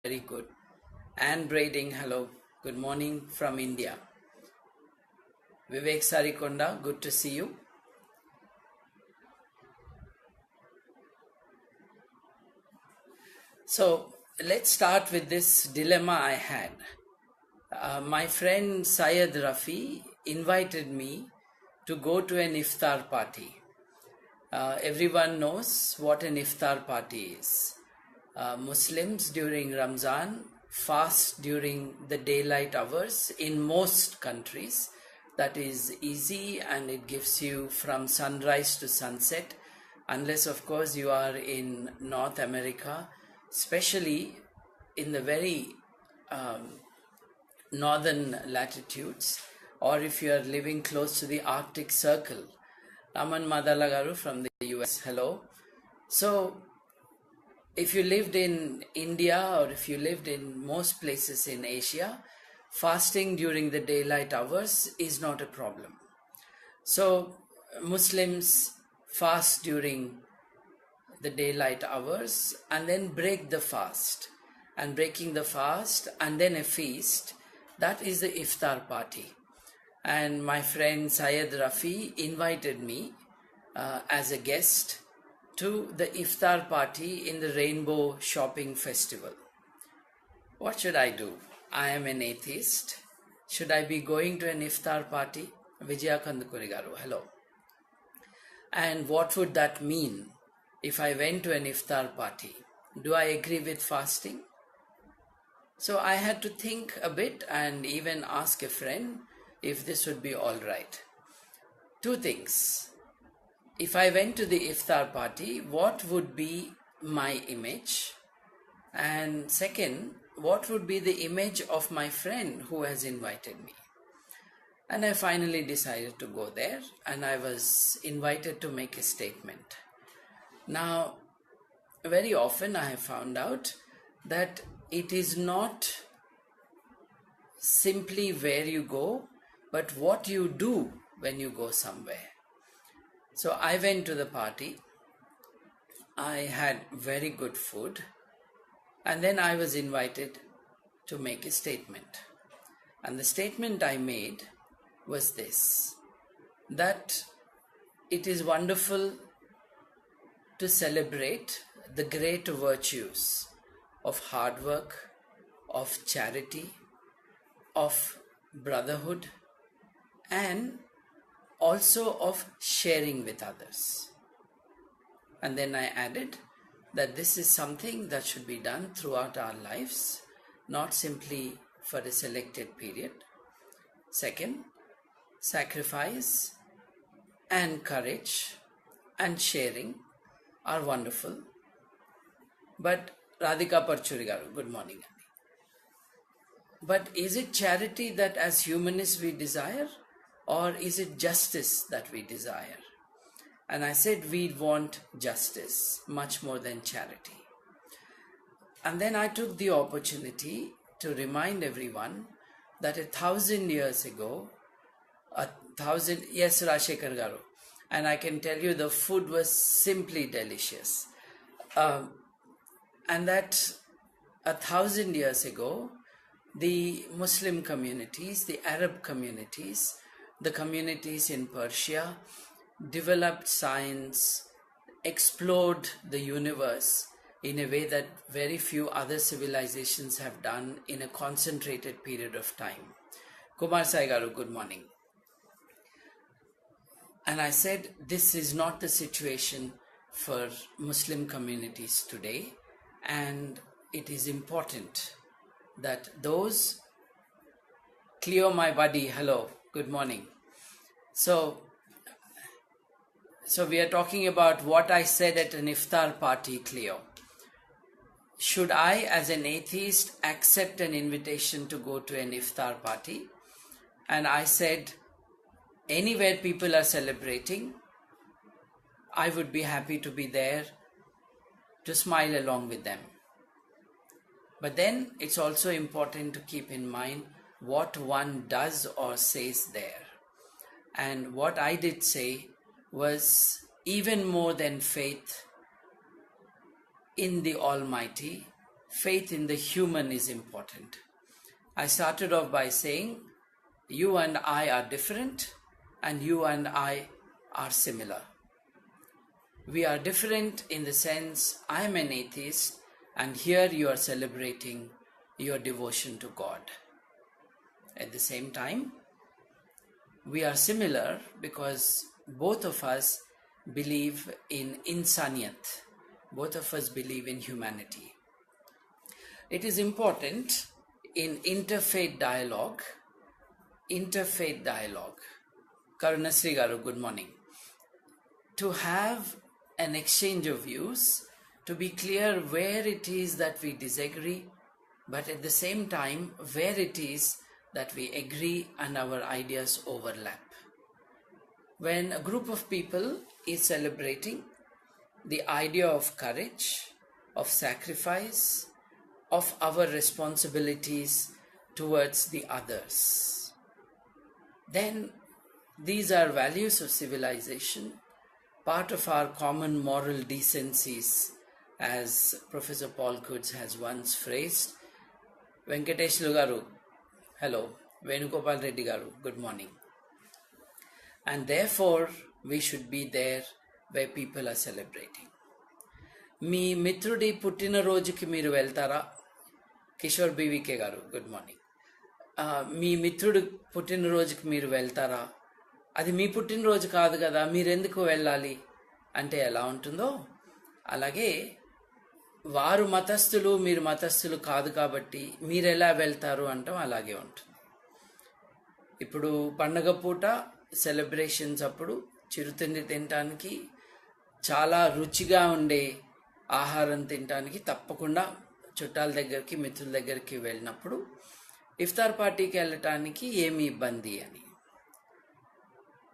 Very good. Anne Brading, hello. Good morning from India. Vivek Sarikonda, good to see you. So let's start with this dilemma I had. My friend Syed Rafi invited me to go to an iftar party. Everyone knows what an iftar party is. Muslims during Ramzan fast during the daylight hours in most countries. That is easy and it gives you from sunrise to sunset, unless of course you are in North America, especially in the very northern latitudes, or if you are living close to the Arctic Circle. Raman Madalagaru from the US, hello. So if you lived in India or if you lived in most places in Asia, fasting during the daylight hours is not a problem. So Muslims fast during the daylight hours and then break the fast. And breaking the fast and then a feast, that is the iftar party. And my friend Syed Rafi invited me as a guest to the iftar party in the Rainbow Shopping Festival. What should I do? I am an atheist. Should I be going to an iftar party? Vijaya Kandukurigaru, hello. And what would that mean if I went to an iftar party? Do I agree with fasting? So I had to think a bit and even ask a friend if this would be all right. Two things. If I went to the iftar party, what would be my image? And second, what would be the image of my friend who has invited me? And I finally decided to go there and I was invited to make a statement. Now, very often I have found out that it is not simply where you go, but what you do when you go somewhere. So I went to the party, I had very good food, and then I was invited to make a statement. And the statement I made was this, that it is wonderful to celebrate the great virtues of hard work, of charity, of brotherhood, and also of sharing with others. And then I added that this is something that should be done throughout our lives, not simply for a selected period. Second, sacrifice and courage and sharing are wonderful. But Radhika Parchurigaru, good morning. But is it charity that as humanists we desire? Or is it justice that we desire? And I said we want justice much more than charity. And then I took the opportunity to remind everyone that 1,000 years ago, yes, Rashekar Garu, and I can tell you the food was simply delicious. And that 1,000 years ago, the Muslim communities, the Arab communities, the communities in Persia developed science, explored the universe in a way that very few other civilizations have done in a concentrated period of time. Kumar Saigaru, good morning. And I said, this is not the situation for Muslim communities today, and it is important that those, Cleo, my buddy, hello, good morning. So we are talking about what I said at an iftar party, Cleo. Should I, as an atheist, accept an invitation to go to an iftar party? And I said, anywhere people are celebrating, I would be happy to be there to smile along with them. But then it's also important to keep in mind what one does or says there. And what I did say was, even more than faith in the Almighty, faith in the human is important. I started off by saying, you and I are different, and you and I are similar. We are different in the sense I am an atheist, and here you are celebrating your devotion to God. At the same time, we are similar because both of us believe in insaniyat. Both of us believe in humanity. It is important in interfaith dialogue, Karunasri Garu, good morning, to have an exchange of views, to be clear where it is that we disagree, but at the same time, where it is that we agree and our ideas overlap. When a group of people is celebrating the idea of courage, of sacrifice, of our responsibilities towards the others, then these are values of civilization, part of our common moral decencies, as Professor Paul Kutz has once phrased. Venkatesh Garu, hello. Venugopal Reddy Garu, good morning. And therefore, we should be there where people are celebrating. మీ మిత్రుడి పుట్టినరోజుకి మీరు వెళ్తారా? Kishore BVK గారు, good morning. మీ మిత్రుడు పుట్టినరోజుకి మీరు వెళ్తారా? అది మీ పుట్టినరోజు కాదు కదా, మీరెందుకు వెళ్ళాలి అంటే ఎలా ఉంటుందో, అలాగే వారు మతస్థులు, మీరు మతస్థులు కాదు కాబట్టి మీరు ఎలా వెళ్తారు అంటాం అలాగే ఉంటుంది. ఇప్పుడు పండగ పూట సెలబ్రేషన్స్ అప్పుడు చిరుతిండి తినటానికి, చాలా రుచిగా ఉండే ఆహారం తినటానికి తప్పకుండా చుట్టాల దగ్గరికి, మిత్రుల దగ్గరికి వెళ్ళినప్పుడు ఇఫ్తార్ పార్టీకి వెళ్ళటానికి ఏమి ఇబ్బంది అని.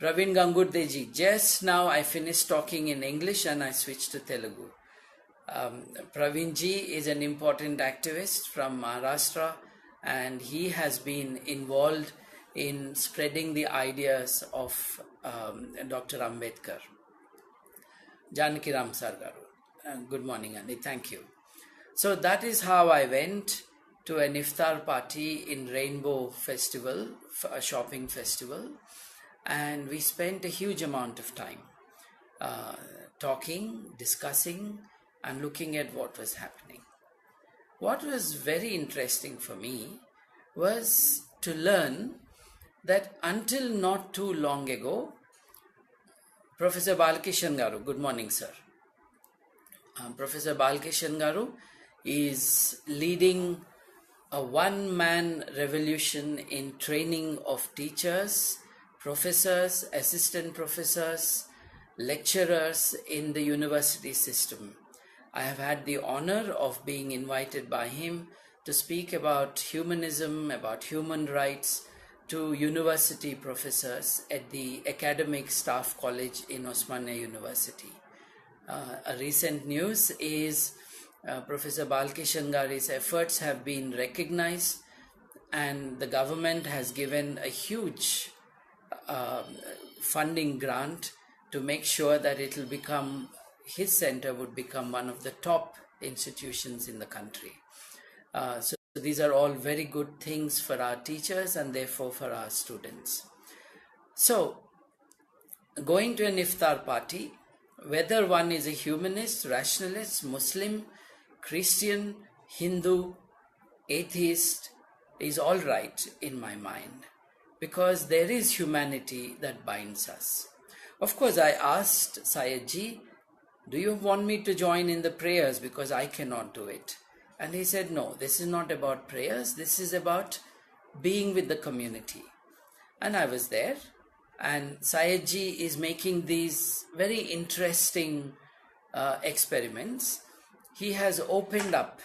Praveen Gangurdeji, just now I finished talking in English and I switched to Telugu. Praveen ji is an important activist from Maharashtra, and he has been involved in spreading the ideas of Dr. Ambedkar. Janaki Ram Sar Garu, good morning Andy, thank you. So that is how I went to an iftar party in Rainbow Festival, a shopping festival, and we spent a huge amount of time talking, discussing, and looking at what was happening. What was very interesting for me was to learn that until not too long ago, Professor Balkishan Garu, good morning sir. Professor Balkishan Garu is leading a one-man revolution in training of teachers, professors, assistant professors, lecturers in the university system. I have had the honor of being invited by him to speak about humanism, about human rights to university professors at the Academic Staff College in Osmania University. A recent news is Professor Balkishan Garu's efforts have been recognized, and the government has given a huge funding grant to make sure that it will become, his center would become one of the top institutions in the country. So these are all very good things for our teachers and therefore for our students. So going to an iftar party, whether one is a humanist, rationalist, Muslim, Christian, Hindu, atheist, is all right in my mind, because there is humanity that binds us. Of course, I asked Sayedji, do you want me to join in the prayers, because I cannot do it? And he said, no, this is not about prayers, this is about being with the community. And I was there, and Sayedji is making these very interesting experiments. He has opened up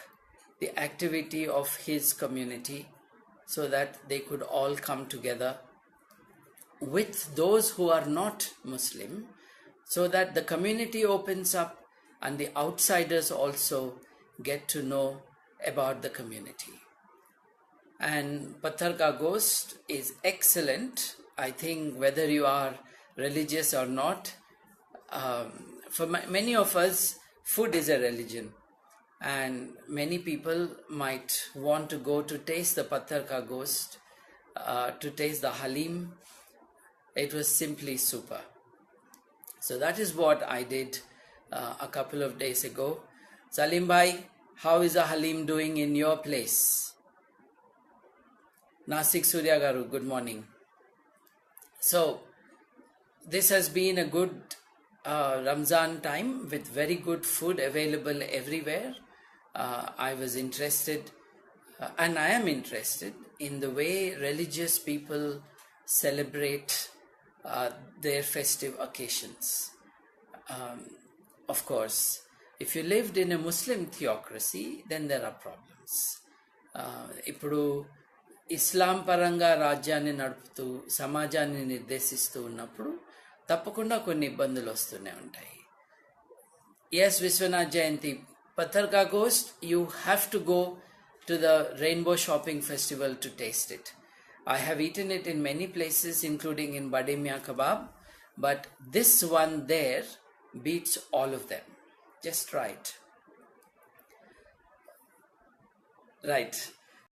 the activity of his community so that they could all come together with those who are not Muslim, so that the community opens up and the outsiders also get to know about the community. And Patthar Ka Gosht is excellent. I think whether you are religious or not, for many of us, food is a religion. and many people might want to go to taste the Patthar Ka Gosht, to taste the Halim. It was simply super. So that is what I did a couple of days ago. Salim Bhai, how is the Halim doing in your place? Nasik Surya Garu, good morning. So this has been a good Ramzan time with very good food available everywhere. I was interested, and I am interested in the way religious people celebrate their festive occasions. Of course, if you lived in a Muslim theocracy, then there are problems. ఇప్పుడు ఇస్లాం పరంగా రాజ్యాన్ని నడుపుతూ సమాజాన్ని నిర్దేశిస్తూ ఉన్నప్పుడు తప్పకుండా కొన్ని ఇబ్బందులు వస్తూనే ఉంటాయి. Yes, Vishwanath Jayanti, Patthar Ka Gosht, you have to go to the Rainbow Shopping Festival to taste it. I have eaten it in many places, including in Bademia Kebab, but this one there beats all of them. Just try it. Right.